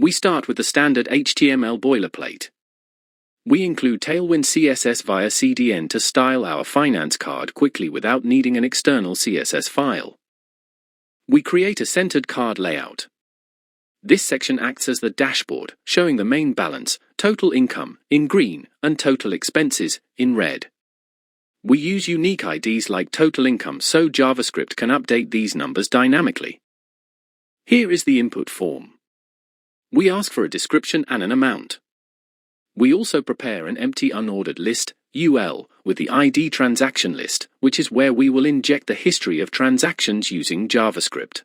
We start with the standard HTML boilerplate. We include Tailwind CSS via CDN to style our finance card quickly without needing an external CSS file. We create a centered card layout. This section acts as the dashboard, showing the main balance, total income, in green, and total expenses, in red. We use unique IDs like total income so JavaScript can update these numbers dynamically. Here is the input form. We ask for a description and an amount. We also prepare an empty unordered list, UL, with the ID transaction list, which is where we will inject the history of transactions using JavaScript.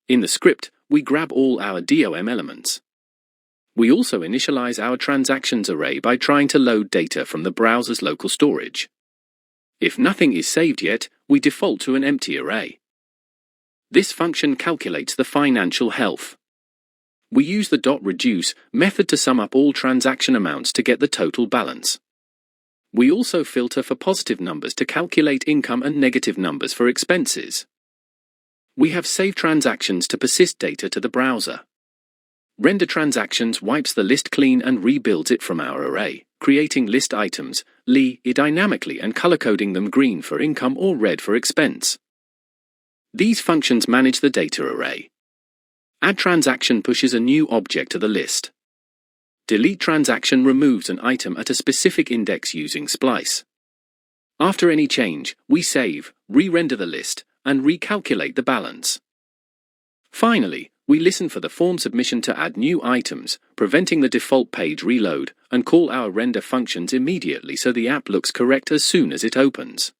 In the script, we grab all our DOM elements. We also initialize our transactions array by trying to load data from the browser's local storage. If nothing is saved yet, we default to an empty array. This function calculates the financial health. We use the .reduce method to sum up all transaction amounts to get the total balance. We also filter for positive numbers to calculate income and negative numbers for expenses. We have saved transactions to persist data to the browser. Render transactions wipes the list clean and rebuilds it from our array, creating list items, dynamically and color-coding them green for income or red for expense. These functions manage the data array. Add transaction pushes a new object to the list. Delete transaction removes an item at a specific index using splice. After any change, we save, re-render the list, and recalculate the balance. Finally, we listen for the form submission to add new items, preventing the default page reload, and call our render functions immediately so the app looks correct as soon as it opens.